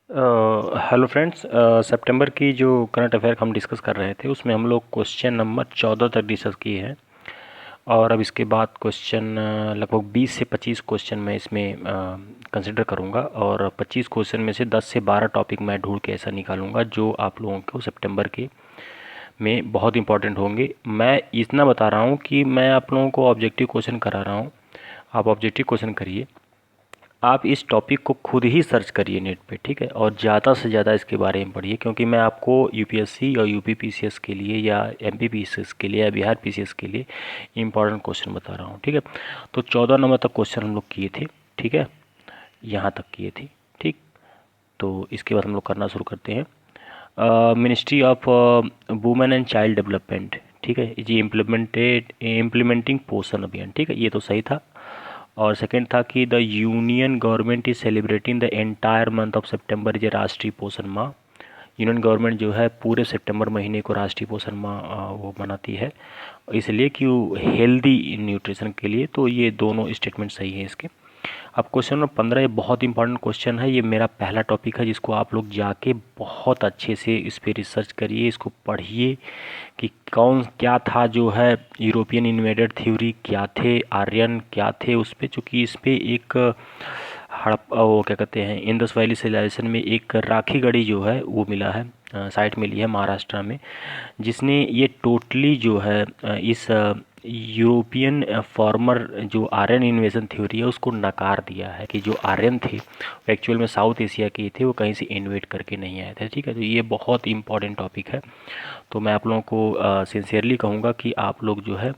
Hello friends. सितंबर की जो current affair हम डिस्कस कर रहे थे उसमें हम लोग क्वेश्चन नंबर 14 तक डिस्कस किए हैं। और अब इसके बाद क्वेश्चन लगभग 20 से 25 क्वेश्चन मैं इसमें कंसिडर करूंगा, और 25 क्वेश्चन में से 10 से 12 टॉपिक मैं ढूंढ के ऐसा निकालूंगा जो आप लोगों को सितंबर के में बहुत इंपॉर्टेंट होंगे। मैं इतना बता रहा हूँ कि मैं आप लोगों को ऑब्जेक्टिव क्वेश्चन करा रहा हूँ। आप ऑब्जेक्टिव क्वेश्चन करिए, आप इस टॉपिक को खुद ही सर्च करिए नेट पे, ठीक है, और ज़्यादा से ज़्यादा इसके बारे में पढ़िए, क्योंकि मैं आपको यूपीएससी और यूपी पीसीएस के लिए या एमपी पीसीएस के लिए या बिहार पीसीएस के लिए इंपॉर्टेंट क्वेश्चन बता रहा हूँ, ठीक है। तो 14 नंबर तक क्वेश्चन हम लोग किए थे, ठीक है, यहाँ तक किए थे, ठीक। तो इसके बाद हम लोग करना शुरू करते हैं। Ministry of women and child development, ठीक है, ये इम्प्लीमेंटिंग पोषण अभियान, ठीक है, ये तो सही था। और सेकंड था कि the union government is celebrating the entire month of September, ये राष्ट्रीय पोषण माह। यूनियन गवर्नमेंट जो है पूरे सितंबर महीने को राष्ट्रीय पोषण माह वो मनाती है, इसलिए कि वो हेल्दी न्यूट्रिशन के लिए। तो ये दोनों स्टेटमेंट सही है इसके। अब क्वेश्चन नंबर 15, ये बहुत इंपॉर्टेंट क्वेश्चन है, ये मेरा पहला टॉपिक है जिसको आप लोग जाके बहुत अच्छे से इस पर रिसर्च करिए, इसको पढ़िए कि कौन क्या था जो है यूरोपियन इन्वेडर थ्योरी, क्या थे आर्यन, क्या थे उस पे, चूँकि इस पे एक हड़प्पा वो क्या कहते हैं इंडस वैली सिविलाइजेशन में एक राखी गढ़ी जो है वो मिला है, साइट मिली है महाराष्ट्र में, जिसने ये टोटली जो है इस यूरोपियन फॉर्मर जो आर्यन इन्वेजन थ्योरी है उसको नकार दिया है कि जो आर्यन थे वो एक्चुअल में साउथ एशिया के थे, वो कहीं से इन्वेट करके नहीं आए थे, ठीक है। तो ये बहुत इंपॉर्टेंट टॉपिक है। तो मैं आप लोगों को सिंसियरली कहूँगा कि आप लोग जो है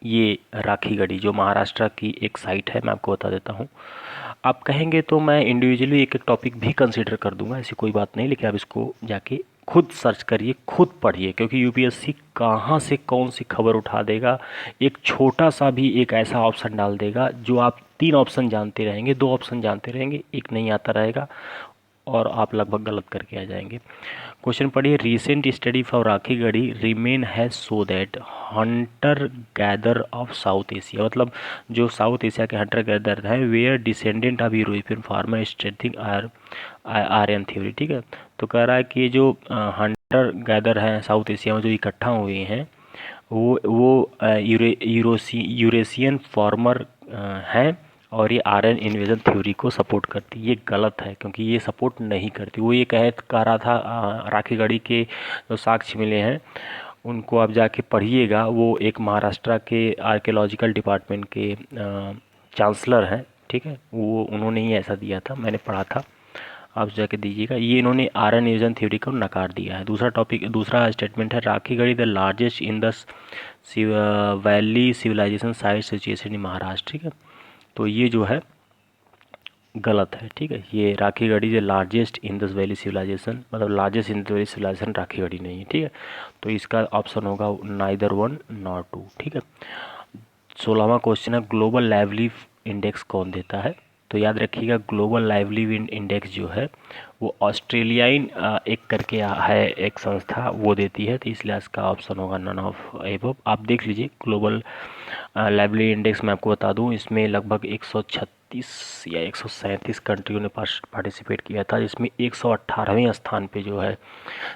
ये राखी गढ़ी जो महाराष्ट्र की एक साइट है, मैं आपको बता देता हूँ। आप कहेंगे तो मैं इंडिविजुअली एक एक टॉपिक भी कंसीडर कर दूंगा, ऐसी कोई बात नहीं, लेकिन आप इसको जाके खुद सर्च करिए, खुद पढ़िए, क्योंकि यूपीएससी कहाँ से कौन सी खबर उठा देगा, एक छोटा सा भी एक ऐसा ऑप्शन डाल देगा जो आप 3 ऑप्शन जानते रहेंगे, 2 ऑप्शन जानते रहेंगे, एक नहीं आता रहेगा, और आप लगभग गलत करके आ जाएंगे। क्वेश्चन पढ़िए, recent study for Rakhi Garhi remains has so that hunter gather of South Asia, मतलब जो साउथ एशिया के हंटर गैदर हैं were descendant of European farmer strengthening Aryan theory, ठीक है। तो कह रहा है कि जो हंटर गैदर हैं साउथ एशिया में जो इकट्ठा हुए हैं वो यूरेशियन फार्मर हैं, और ये आर्यन इन्वेजन थ्योरी को सपोर्ट करती है। ये गलत है, क्योंकि ये सपोर्ट नहीं करती। वो ये कह रहा था राखी गढ़ी के जो साक्ष्य मिले हैं उनको आप जाके पढ़िएगा, वो एक महाराष्ट्र के आर्कियोलॉजिकल डिपार्टमेंट के चांसलर हैं, ठीक है, वो उन्होंने ही ऐसा दिया था, मैंने पढ़ा था, आप जाके दीजिएगा। ये इन्होंने आर्यन इन्वेजन थ्योरी को नकार दिया है। दूसरा टॉपिक, दूसरा स्टेटमेंट है, Rakhi Garhi the largest in the valley civilization site situation in Maharashtra, ठीक है। तो ये जो है गलत है, ठीक है। ये राखी गढ़ी जो लार्जेस्ट इंडस वैली सिविलाइजेशन, मतलब largest Indus valley civilisation Rakhi Garhi नहीं है, ठीक है। तो इसका ऑप्शन होगा नाइदर वन नॉर टू, ठीक है। 16वां क्वेश्चन है, ग्लोबल लाइवलीहुड इंडेक्स कौन देता है? तो याद रखिएगा, ग्लोबल लाइवलीहुड इंडेक्स जो है वो ऑस्ट्रेलियाइन एक करके है एक संस्था, वो देती है, तो इसलिए इसका ऑप्शन होगा नन ऑफ एबव। आप देख लीजिए ग्लोबल लाइवलीहुड इंडेक्स, मैं आपको बता दूं इसमें लगभग 136 या 137 कंट्रियों ने पार्टिसिपेट किया था, जिसमें 118वें स्थान पे जो है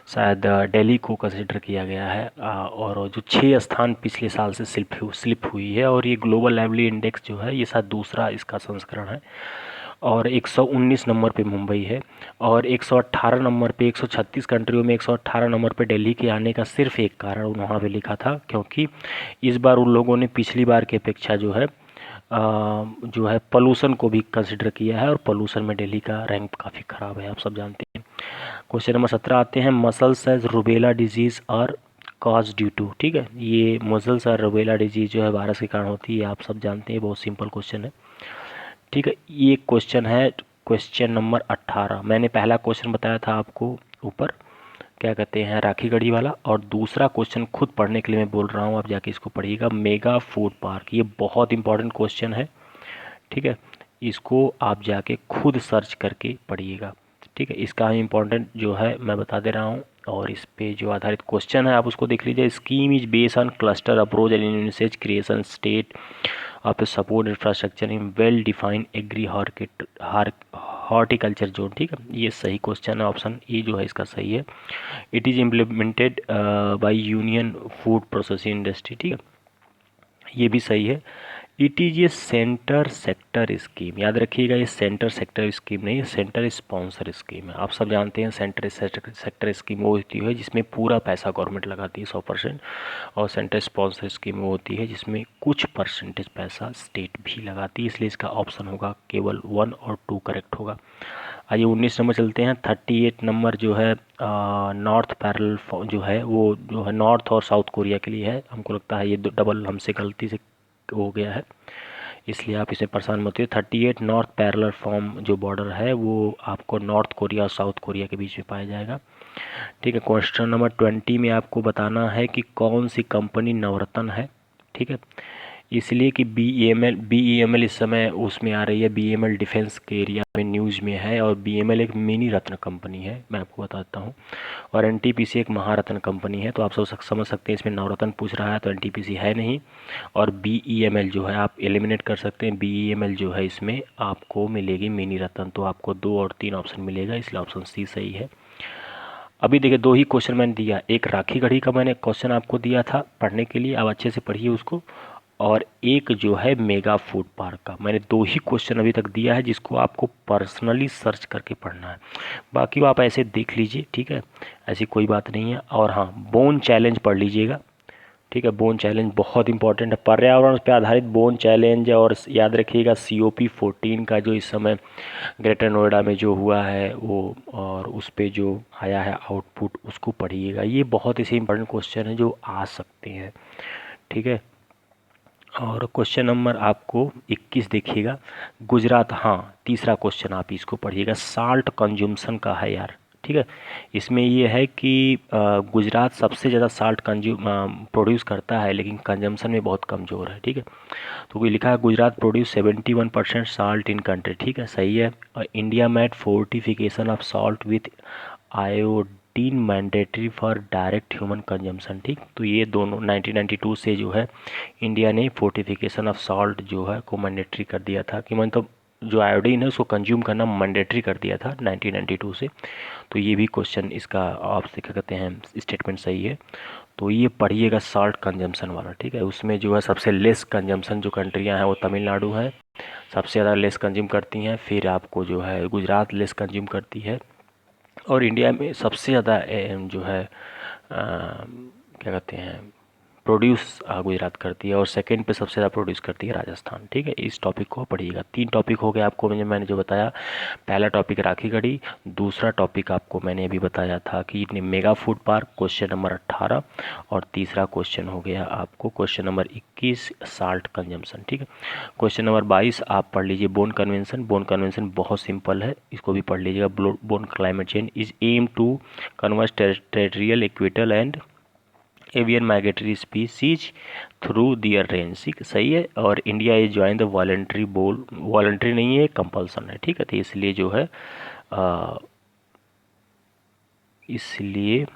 शायद दिल्ली को कंसिडर किया गया है, और जो 6 स्थान पिछले साल से स्लिप हुई है, और ये ग्लोबल लाइवलीहुड इंडेक्स जो है ये शायद दूसरा इसका संस्करण है, और 119 नंबर पे मुंबई है, और 118 नंबर पे 136 कंट्रियों में 118 नंबर पे दिल्ली के आने का सिर्फ एक कारण वहाँ पे लिखा था, क्योंकि इस बार उन लोगों ने पिछली बार की अपेक्षा जो है पोल्यूशन को भी कंसिडर किया है, और पोल्यूशन में दिल्ली का रैंक काफ़ी ख़राब है, आप सब जानते हैं। क्वेश्चन नंबर 17 आते हैं, मसल्स एज रूबेला डिजीज़ और कॉज ड्यू टू, ठीक है। ये मसल्स और रूबेला डिजीज़ जो है वायरस के कारण होती है, आप सब जानते हैं, बहुत सिंपल क्वेश्चन है, ठीक है। ये क्वेश्चन है क्वेश्चन नंबर 18। मैंने पहला क्वेश्चन बताया था आपको ऊपर, क्या कहते हैं, राखी गढ़ी वाला, और दूसरा क्वेश्चन खुद पढ़ने के लिए मैं बोल रहा हूँ, आप जाके इसको पढ़िएगा, मेगा फूड पार्क, ये बहुत इंपॉर्टेंट क्वेश्चन है, ठीक है। इसको आप जाके खुद सर्च करके पढ़िएगा, ठीक है। इसका इम्पोर्टेंट जो है मैं बता दे रहा हूँ, और इस पे जो आधारित क्वेश्चन है आप उसको देख लीजिए। Scheme is based on cluster approach and envisages creation state आप support infrastructure in well defined agri horticulture zone, ठीक है, ये सही क्वेश्चन है, ऑप्शन ई जो है इसका सही है। It is implemented by union food processing industry, ठीक है, ये भी सही है। इट इज़ ये सेंटर सेक्टर स्कीम, याद रखिएगा, ये सेंटर सेक्टर स्कीम नहीं है, सेंटर स्पॉन्सर स्कीम है। आप सब जानते हैं सेंटर सेक्टर स्कीम वो होती है जिसमें पूरा पैसा गवर्नमेंट लगाती है 100%, और सेंटर स्पॉन्सर स्कीम वो होती है जिसमें कुछ परसेंटेज पैसा स्टेट भी लगाती है, इसलिए इसका ऑप्शन होगा केवल 1 और 2 करेक्ट होगा। आइए 19 नंबर चलते हैं। 38 नंबर जो है नॉर्थ पैरेलल जो है वो जो है नॉर्थ और साउथ कोरिया के लिए है। हमको लगता है ये डबल हमसे गलती से हो गया है, इसलिए आप इसे परेशान मत होइए। 38 नॉर्थ पैरेलल फॉर्म जो बॉर्डर है वो आपको नॉर्थ कोरिया और साउथ कोरिया के बीच में पाया जाएगा, ठीक है। क्वेश्चन नंबर 20 में आपको बताना है कि कौन सी कंपनी नवरत्न है, ठीक है, इसलिए कि BEML इस समय उसमें आ रही है, BEML डिफेंस के एरिया में न्यूज़ में है, और BEML एक मिनी रत्न कंपनी है, मैं आपको बताता हूँ, और NTPC एक महारत्न कंपनी है। तो आप सब समझ सकते हैं इसमें नवरत्न पूछ रहा है तो NTPC है नहीं, और BEML जो है आप एलिमिनेट कर सकते हैं। BEML जो है इसमें आपको मिलेगी मिनी रत्न, तो आपको 2 और 3 ऑप्शन मिलेगा, इसलिए ऑप्शन सी सही है। अभी देखिए 2 ही क्वेश्चन मैंने दिया, एक राखी गढ़ी का मैंने क्वेश्चन आपको दिया था पढ़ने के लिए, आप अच्छे से पढ़िए उसको, और एक जो है मेगा फूड पार्क का मैंने 2 ही क्वेश्चन अभी तक दिया है जिसको आपको पर्सनली सर्च करके पढ़ना है, बाकी वो आप ऐसे देख लीजिए, ठीक है, ऐसी कोई बात नहीं है। और हाँ, बोन चैलेंज पढ़ लीजिएगा, ठीक है, बोन चैलेंज बहुत इंपॉर्टेंट है, पर्यावरण पर आधारित बोन चैलेंज। और याद रखिएगा COP14 का जो इस समय ग्रेटर नोएडा में जो हुआ है वो, और उस पर जो आया है आउटपुट, उसको पढ़िएगा, ये बहुत ऐसे इंपॉर्टेंट क्वेश्चन है जो आ सकते हैं, ठीक है। और क्वेश्चन नंबर आपको 21 देखिएगा, गुजरात, हाँ तीसरा क्वेश्चन आप इसको पढ़िएगा, साल्ट कंज्यूमशन का है यार, ठीक है। इसमें ये है कि गुजरात सबसे ज़्यादा साल्ट प्रोड्यूस करता है लेकिन कंजम्पशन में बहुत कमज़ोर है, ठीक है। तो कोई लिखा है Gujarat produce 71% salt in country, ठीक है, सही है। और India made fortification of salt with iodine mandatory for direct human consumption, ठीक। तो ये दोनों 1992 से जो है इंडिया ने फोर्टिफिकेशन ऑफ सॉल्ट जो है को मैंडेटरी कर दिया था, कि मतलब जो आयोडीन है उसको कंज्यूम करना मैंडेटरी कर दिया था 1992 से। तो ये भी क्वेश्चन इसका आपसे क्या कहते हैं स्टेटमेंट सही है। तो ये पढ़िएगा साल्ट कंजम्पशन वाला, ठीक है, उसमें जो है सबसे लेस कंजम्पशन जो कंट्रियां हैं वो तमिलनाडु है, सबसे ज़्यादा लेस कंज्यूम करती हैं, फिर आपको जो है गुजरात लेस कंज्यूम करती है, और इंडिया में सबसे ज़्यादा जो है क्या कहते हैं प्रोड्यूस गुजरात करती है, और सेकंड पे सबसे ज़्यादा प्रोड्यूस करती है राजस्थान, ठीक है। इस टॉपिक को पढ़िएगा। 3 टॉपिक हो गए आपको मैंने जो बताया, पहला टॉपिक राखी गढ़ी, दूसरा टॉपिक आपको मैंने अभी बताया था कि mega food park, question number 18, और तीसरा क्वेश्चन हो गया आपको क्वेश्चन नंबर 21 साल्ट कंजम्पशन, ठीक है। क्वेश्चन नंबर 22 आप पढ़ लीजिए बोन कन्वेंशन। बोन कन्वेंशन बहुत सिंपल है, इसको भी पढ़ लीजिएगा। Bonn climate change is aim to converse territorial aquatic and avian migratory species through their range, ठीक सही है। और India is join the voluntary voluntary नहीं है, कंपल्सन है, ठीक है। तो इसलिए जो है इसलिए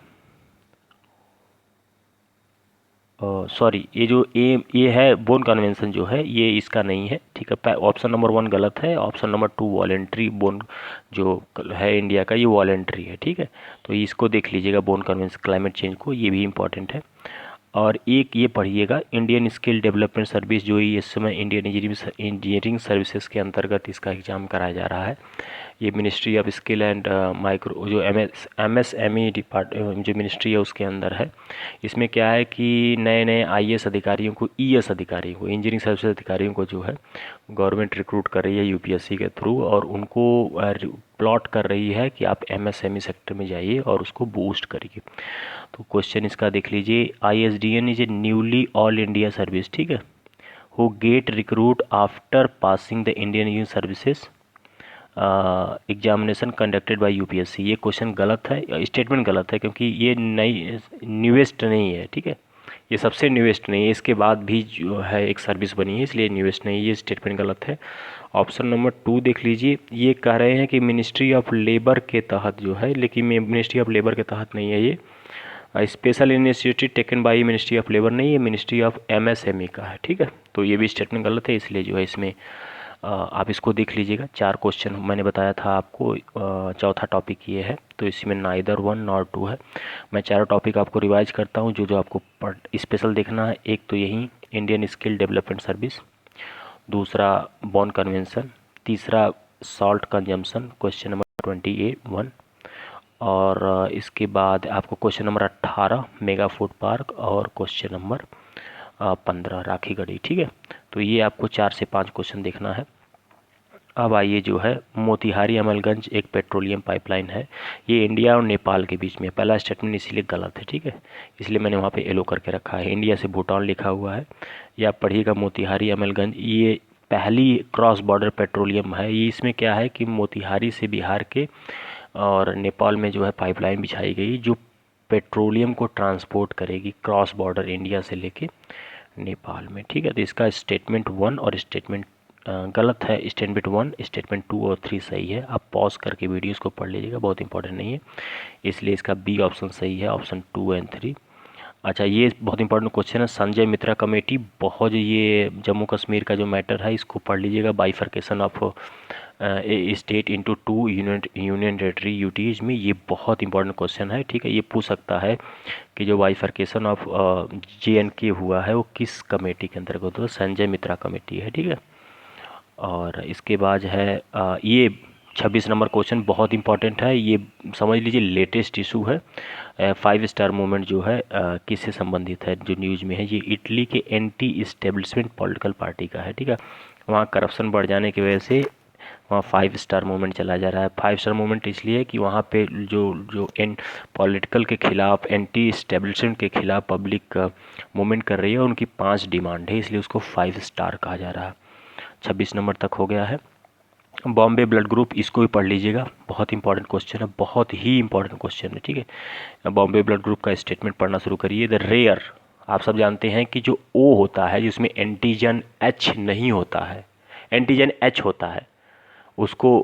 सॉरी, ये जो ये है बोन कन्वेंशन जो है ये इसका नहीं है, ठीक है। ऑप्शन नंबर 1 गलत है, ऑप्शन नंबर 2 वॉलेंट्री बोन जो है इंडिया का ये वॉलेंट्री है, ठीक है। तो इसको देख लीजिएगा बोन कन्वेंशन क्लाइमेट चेंज को, ये भी इंपॉर्टेंट है। और एक ये पढ़िएगा इंडियन स्किल डेवलपमेंट सर्विस, जो इस समय इंडियन इंजीनियरिंग सर्विसेज के अंतर्गत इसका एग्ज़ाम कराया जा रहा है। ये ministry of skill and micro जो MSME डिपार्टमेंट जो मिनिस्ट्री है उसके अंदर है। इसमें क्या है कि नए नए IAS अधिकारियों को, ES अधिकारियों को, इंजीनियरिंग सर्विसेज अधिकारियों को जो है गवर्नमेंट रिक्रूट कर रही है UPSC के थ्रू, और उनको प्लॉट कर रही है कि आप MSME सेक्टर में जाइए और उसको बूस्ट करिए। तो क्वेश्चन इसका देख लीजिए, ISDN is a newly all India service, ठीक है, who get recruit after passing the Indian union services examination conducted by UPSC। ये क्वेश्चन गलत है, स्टेटमेंट गलत है, क्योंकि ये नई न्यूएस्ट नहीं है, ठीक है, ये सबसे न्यूएस्ट नहीं है, इसके बाद भी जो है एक सर्विस बनी है, इसलिए न्यूएस्ट नहीं है, ये स्टेटमेंट गलत है। ऑप्शन नंबर 2 देख लीजिए, ये कह रहे हैं कि मिनिस्ट्री ऑफ लेबर के तहत जो है, लेकिन मिनिस्ट्री ऑफ लेबर के तहत नहीं है ये, special initiative taken by ministry of labour नहीं, ये मिनिस्ट्री ऑफ एमएसएमई का है, ठीक है। तो ये भी स्टेटमेंट गलत है, इसलिए जो है इसमें आप इसको देख लीजिएगा। 4 क्वेश्चन मैंने बताया था आपको, चौथा टॉपिक ये है, तो इसमें नाइदर 1 नॉर 2 है। मैं चारों टॉपिक आपको रिवाइज करता हूँ, जो जो आपको स्पेशल देखना है। एक तो यही इंडियन स्किल डेवलपमेंट सर्विस, दूसरा बॉन कन्वेंशन, तीसरा सॉल्ट कंजम्पशन क्वेश्चन नंबर 21, और इसके बाद आपको question number 18 mega food park, और क्वेश्चन नंबर 15 राखी गढ़ी, ठीक है। तो ये आपको 4 से 5 क्वेश्चन देखना है। अब आइए, जो है मोतिहारी अमलगंज एक पेट्रोलियम पाइपलाइन है, ये इंडिया और नेपाल के बीच में। पहला स्टेटमेंट इसीलिए गलत है, ठीक है, इसलिए मैंने वहाँ पे येलो करके रखा है। इंडिया से भूटान लिखा हुआ है, ये आप पढ़िएगा। मोतिहारी अमलगंज ये पहली क्रॉस बॉर्डर पेट्रोलियम है। ये इसमें क्या है कि मोतिहारी से बिहार के और नेपाल में जो है पाइपलाइन बिछाई गई, जो पेट्रोलियम को ट्रांसपोर्ट करेगी क्रॉस बॉर्डर इंडिया से लेके नेपाल में, ठीक है। तो इसका स्टेटमेंट 1 और स्टेटमेंट गलत है। स्टेटमेंट 1, स्टेटमेंट 2 और 3 सही है। आप पॉज करके वीडियोस को पढ़ लीजिएगा, बहुत इंपॉर्टेंट नहीं है, इसलिए इसका बी ऑप्शन सही है, ऑप्शन 2 एंड 3। अच्छा, ये बहुत इंपॉर्टेंट क्वेश्चन है। संजय मित्रा कमेटी, बहुत ये जम्मू कश्मीर का जो मैटर है, इसको पढ़ लीजिएगा। Bifurcation of A state into 2 union territory UTs में, ये बहुत इंपॉर्टेंट क्वेश्चन है, ठीक है। ये पूछ सकता है कि जो बाइफर्केशन ऑफ JNK हुआ है वो किस कमेटी के अंतर्गत हो, संजय मित्रा कमेटी है, ठीक है। और इसके बाद है ये 26 नंबर क्वेश्चन बहुत इंपॉर्टेंट है, ये समझ लीजिए लेटेस्ट इशू है। 5 स्टार मूवमेंट जो है किससे संबंधित है, जो न्यूज़ में है, ये इटली के एंटी इस्टेब्लिशमेंट पॉलिटिकल पार्टी का है, ठीक है। वहाँ करप्शन बढ़ जाने की वजह से वहाँ 5 स्टार मूवमेंट चला जा रहा है। 5 स्टार मूवमेंट इसलिए कि वहाँ पे जो जो एन पॉलिटिकल के खिलाफ, एंटी इस्टेब्लिशमेंट के खिलाफ पब्लिक मूवमेंट कर रही है, उनकी 5 डिमांड है, इसलिए उसको 5 स्टार कहा जा रहा है। 26 नंबर तक हो गया है। बॉम्बे ब्लड ग्रुप, इसको भी पढ़ लीजिएगा, बहुत इंपॉर्टेंट क्वेश्चन है, बहुत ही इंपॉर्टेंट क्वेश्चन है, ठीक है। बॉम्बे ब्लड ग्रुप का स्टेटमेंट पढ़ना शुरू करिए। द रेयर, आप सब जानते हैं कि जो O होता है, जिसमें एंटीजन H नहीं होता है, एंटीजन H होता है, उसको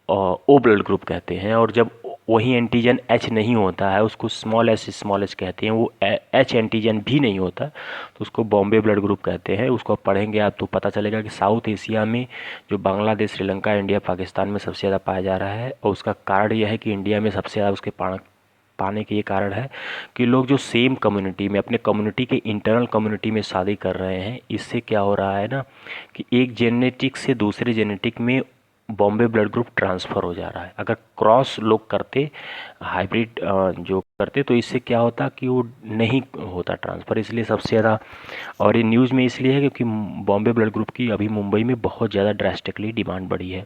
O ब्लड ग्रुप कहते हैं। और जब वही एंटीजन H नहीं होता है, उसको स्मॉल एच कहते हैं। वो H एंटीजन भी नहीं होता, तो उसको बॉम्बे ब्लड ग्रुप कहते हैं। उसको आप पढ़ेंगे आप तो पता चलेगा कि साउथ एशिया में जो बांग्लादेश, श्रीलंका, इंडिया, पाकिस्तान में सबसे ज़्यादा पाया जा रहा है। और उसका कारण यह है कि इंडिया में सबसे ज़्यादा उसके पाने के ये कारण है कि लोग जो सेम कम्युनिटी में, अपने कम्युनिटी के इंटरनल कम्युनिटी में शादी कर रहे हैं, इससे क्या हो रहा है ना कि एक जेनेटिक से दूसरे जेनेटिक में बॉम्बे ब्लड ग्रुप ट्रांसफ़र हो जा रहा है। अगर क्रॉस लोग करते, हाइब्रिड जो करते, तो इससे क्या होता कि वो नहीं होता ट्रांसफ़र, इसलिए सबसे ज़्यादा। और ये न्यूज़ में इसलिए है क्योंकि बॉम्बे ब्लड ग्रुप की अभी मुंबई में बहुत ज़्यादा ड्रास्टिकली डिमांड बढ़ी है।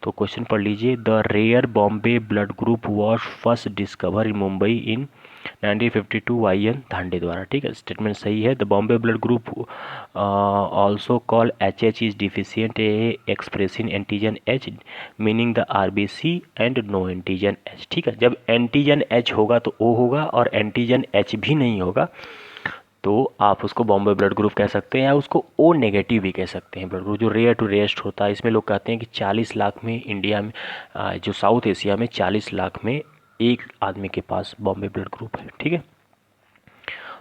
तो क्वेश्चन पढ़ लीजिए। The rare Bombay blood group was first discover in Mumbai in 1952 YN Dhande द्वारा, ठीक है। स्टेटमेंट सही है। The Bombay blood group also call HH is deficient a expressing antigen H meaning the RBC and no antigen H, ठीक है। जब एंटीजन H होगा तो O होगा, और एंटीजन H भी नहीं होगा तो आप उसको बॉम्बे ब्लड ग्रुप कह सकते हैं, या उसको O नेगेटिव भी कह सकते हैं। ब्लड ग्रुप जो रेयर टू रेयरेस्ट होता है, इसमें लोग कहते हैं कि 40 लाख में इंडिया में, जो साउथ एशिया में 40 लाख में एक आदमी के पास बॉम्बे ब्लड ग्रुप है, ठीक है।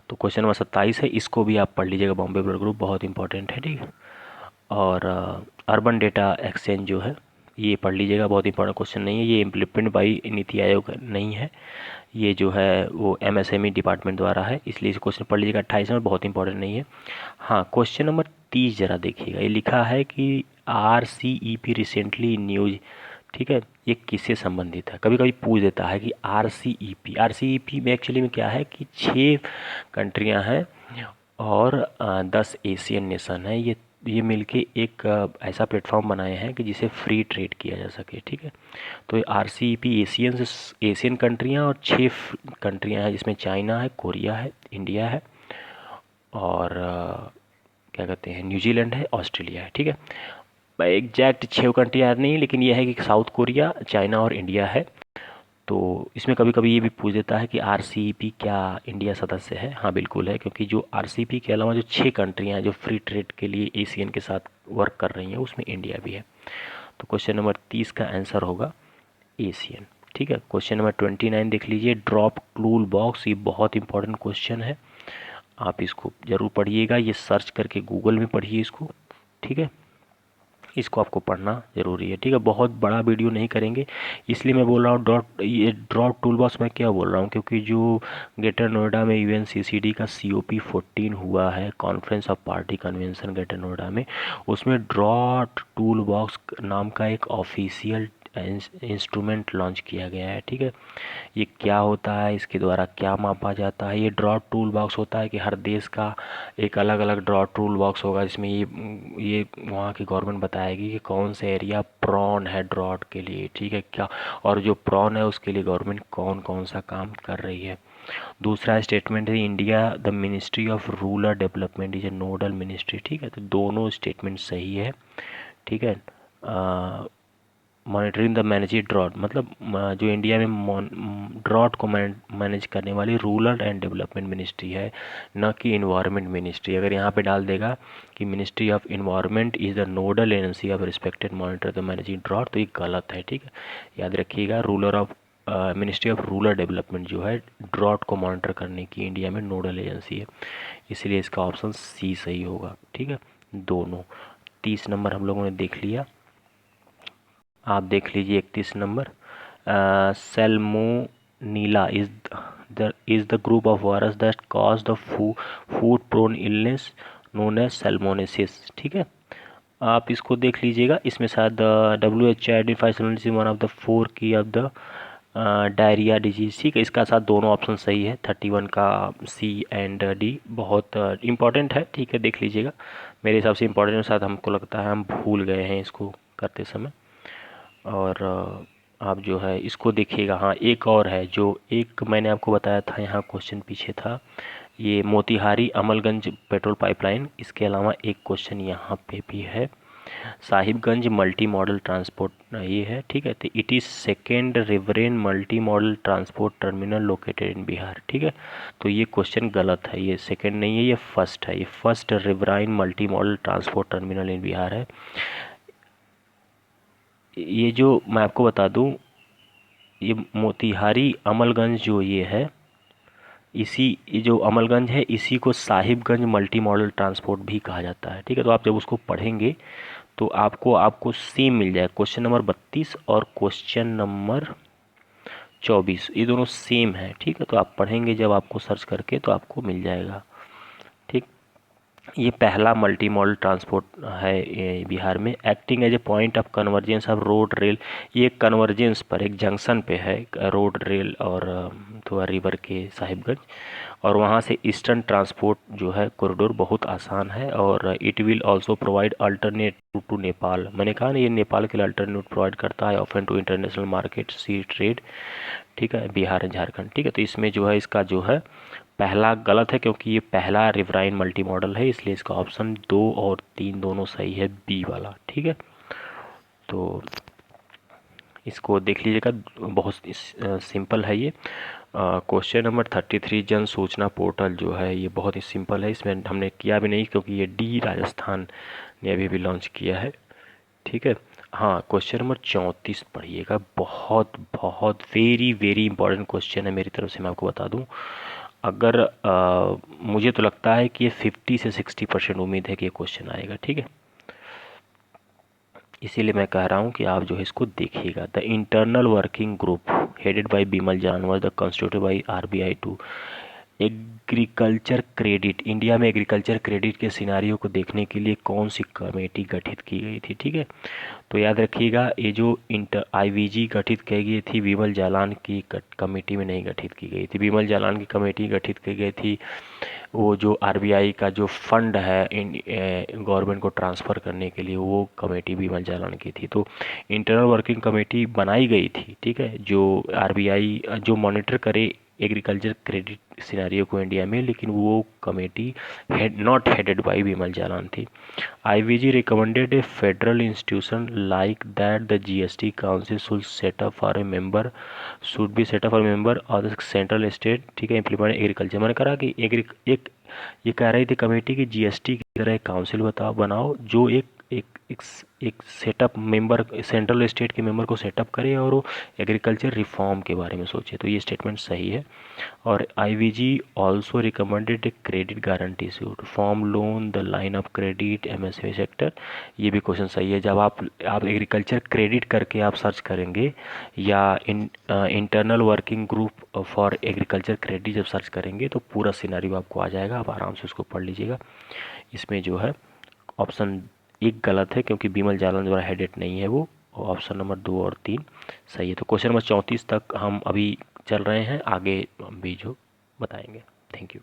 तो क्वेश्चन नंबर 27 है, इसको भी आप पढ़ लीजिएगा, बॉम्बे ब्लड ग्रुप बहुत इंपॉर्टेंट है, ठीक है। और अर्बन डेटा एक्सचेंज जो है, ये पढ़ लीजिएगा, बहुत इंपॉर्टेंट क्वेश्चन नहीं है, ये इम्प्लीमेंट बाई नीति आयोग नहीं है, ये जो है वो MSME डिपार्टमेंट द्वारा है, इसलिए इस क्वेश्चन पढ़ लीजिएगा। 28 नंबर बहुत इंपॉर्टेंट नहीं है। हाँ, क्वेश्चन नंबर 30 जरा देखिएगा, ये लिखा है कि RCEP रिसेंटली न्यूज, ठीक है, ये किससे संबंधित है। कभी कभी पूछ देता है कि RCEP में एक्चुअली में क्या है कि 6 कंट्रियां हैं और 10 एशियन नेशन है। ये मिलके एक ऐसा प्लेटफॉर्म बनाए हैं कि जिसे फ्री ट्रेड किया जा सके, ठीक है। तो RCEP एशियन कंट्रियां और 6 कंट्रियां हैं, जिसमें चाइना है, कोरिया है, इंडिया है, और क्या कहते हैं, न्यूजीलैंड है, ऑस्ट्रेलिया है, ठीक है। एग्जैक्ट 6 कंट्री याद नहीं, लेकिन यह है कि साउथ कोरिया, चाइना और इंडिया है। तो इसमें कभी कभी ये भी पूछ देता है कि RCEP क्या इंडिया सदस्य है। हाँ बिल्कुल है, क्योंकि जो RCEP के अलावा जो 6 कंट्रियाँ हैं जो फ्री ट्रेड के लिए एशियन के साथ वर्क कर रही हैं, उसमें इंडिया भी है। तो क्वेश्चन नंबर 30 का आंसर होगा एशियन, ठीक है। क्वेश्चन नंबर 29 देख लीजिए, ड्रॉप टूल बॉक्स, ये बहुत इंपॉर्टेंट क्वेश्चन है, आप इसको ज़रूर पढ़िएगा, ये सर्च करके गूगल में पढ़िए इसको, ठीक है, इसको आपको पढ़ना ज़रूरी है, ठीक है। बहुत बड़ा वीडियो नहीं करेंगे, इसलिए मैं बोल रहा हूँ ये ड्रॉप टूल बॉक्स मैं क्या बोल रहा हूँ, क्योंकि जो ग्रेटर नोएडा में यूएनसीसीडी का COP14 हुआ है, conference of party convention greater Noida में, उसमें ड्रॉप टूल बॉक्स नाम का एक ऑफिशियल इंस्ट्रूमेंट लॉन्च किया गया है, ठीक है। ये क्या होता है, इसके द्वारा क्या मापा जाता है, ये ड्रॉट टूल बॉक्स होता है कि हर देश का एक अलग अलग ड्रॉट टूल बॉक्स होगा, जिसमें ये वहाँ की गवर्नमेंट बताएगी कि कौन से एरिया प्रॉन है ड्रॉट के लिए, ठीक है क्या, और जो प्रॉन है उसके लिए गवर्नमेंट कौन कौन सा काम कर रही है। दूसरा स्टेटमेंट है, India the ministry of rural development is a nodal ministry, ठीक है। तो दोनों स्टेटमेंट सही है, ठीक है। मॉनिटरिंग द मैनेज ड्रॉट, मतलब जो इंडिया में ड्रॉट को मैनेज करने वाली रूरल एंड डेवलपमेंट मिनिस्ट्री है, न कि इन्वायरमेंट मिनिस्ट्री। अगर यहाँ पे डाल देगा कि ministry of environment is the nodal agency of respected monitor the managing drought, तो ये गलत है, ठीक है। याद रखिएगा, मिनिस्ट्री ऑफ रूरल डेवलपमेंट जो है ड्रॉट को मॉनिटर करने की इंडिया में नोडल एजेंसी है, इसलिए इसका ऑप्शन सी सही होगा, ठीक है। दोनों 30 नंबर हम लोगों ने देख लिया, आप देख लीजिए 31 number, salmonella is the group of virus that cause the food prone illness known as salmonellosis, ठीक है। आप इसको देख लीजिएगा, इसमें शायद WHO identify salmonellosis one of the 4 की ऑफ द डायरिया डिजीज, ठीक है। इसका साथ दोनों ऑप्शन सही है, 31 का C एंड D बहुत इम्पॉर्टेंट है, ठीक है, देख लीजिएगा। मेरे हिसाब से इम्पॉर्टेंट साथ हमको लगता है हम भूल गए हैं इसको करते समय, और आप जो है इसको देखिएगा। हाँ, एक और है, जो एक मैंने आपको बताया था, यहाँ क्वेश्चन पीछे था, ये मोतिहारी अमलगंज पेट्रोल पाइपलाइन, इसके अलावा एक क्वेश्चन यहाँ पे भी है, साहिबगंज मल्टी मॉडल ट्रांसपोर्ट, ये है, ठीक है। तो it is second riverine multi modal transport terminal located in Bihar, ठीक है। तो ये क्वेश्चन गलत है, ये सेकेंड नहीं है, ये फर्स्ट है, ये first riverine multi modal transport terminal in Bihar है। ये जो मैं आपको बता दूं, ये मोतिहारी अमलगंज जो ये है, ये जो अमलगंज है, इसी को साहिबगंज मल्टी मॉडल ट्रांसपोर्ट भी कहा जाता है, ठीक है। तो आप जब उसको पढ़ेंगे तो आपको सेम मिल जाएगा, क्वेश्चन नंबर 32 और क्वेश्चन नंबर 24 ये दोनों सेम है, ठीक है। तो आप पढ़ेंगे जब आपको सर्च करके तो आपको मिल जाएगा, ठीक। ये पहला मल्टी मॉडल ट्रांसपोर्ट है ये बिहार में, acting as a point of convergence of road rail, ये कन्वर्जेंस पर एक जंक्शन पे है रोड रेल और थोड़ा रिवर के साहिबगंज, और वहाँ से ईस्टर्न ट्रांसपोर्ट जो है कॉरिडोर बहुत आसान है, और it will also provide alternate to Nepal, मैंने कहा ना ये नेपाल के लिए अल्टरनेट प्रोवाइड करता है, often to international market sea trade, ठीक है, बिहार एंड झारखंड, ठीक है। तो इसमें जो है इसका जो है पहला गलत है, क्योंकि ये पहला रिवराइन मल्टी मॉडल है, इसलिए इसका ऑप्शन 2 और 3 दोनों सही है, बी वाला, ठीक है। तो इसको देख लीजिएगा, बहुत सिंपल है ये। क्वेश्चन नंबर 33, जन सूचना पोर्टल जो है ये बहुत ही सिंपल है, इसमें हमने किया भी नहीं क्योंकि ये डी राजस्थान ने अभी भी लॉन्च किया है, ठीक है। हाँ, क्वेश्चन नंबर 34 पढ़िएगा, बहुत बहुत वेरी वेरी इंपॉर्टेंट क्वेश्चन है मेरी तरफ से, मैं आपको बता दूं। अगर मुझे तो लगता है कि ये 50 से 60% उम्मीद है कि ये क्वेश्चन आएगा, ठीक है। इसीलिए मैं कह रहा हूँ कि आप जो है इसको देखिएगा। The internal working group headed by Bimal Jalan was the constituted by RBI to agriculture credit, India में एग्रीकल्चर क्रेडिट के सिनारियों को देखने के लिए कौन सी कमेटी गठित की गई थी, ठीक है। तो याद रखिएगा, ये जो IVG गठित की गई थी, बिमल जालान की कमेटी में नहीं गठित की गई थी। बिमल जालान की कमेटी गठित की गई थी, वो जो RBI का जो फंड है गवर्नमेंट को ट्रांसफ़र करने के लिए, वो कमेटी बिमल जालान की थी। तो इंटरनल वर्किंग कमेटी बनाई गई थी, ठीक है, जो RBI जो मॉनिटर करे एग्रीकल्चर क्रेडिट सिनारियो को इंडिया में, लेकिन वो committee not headed by Bimal Jalan थी। IVG recommended a federal institution like that the GST council should set up for a member of the central state, ठीक है, इम्प्लीमेंट एग्रीकल्चर। मैंने कहा कि ये कह रही थी कमेटी की GST की तरह एक काउंसिल बनाओ जो एक एक सेटअप मेंबर, सेंट्रल स्टेट के मेंबर को सेटअप करे और वो एग्रीकल्चर रिफॉर्म के बारे में सोचे। तो ये स्टेटमेंट सही है। और IVG also recommended a credit guarantee issued form loan the line of credit MSME sector. ये भी क्वेश्चन सही है। जब आप एग्रीकल्चर क्रेडिट करके आप सर्च करेंगे या internal working group for agriculture credit जब सर्च करेंगे तो पूरा सिनेरियो आपको आ जाएगा। आप आराम से उसको पढ़ लीजिएगा। इसमें जो है ऑप्शन 1 गलत है क्योंकि बिमल जालन द्वारा हेडेड नहीं है वो। ऑप्शन नंबर 2 और 3 सही है। तो क्वेश्चन नंबर 34 तक हम अभी चल रहे हैं, आगे हम भी जो बताएंगे। Thank you.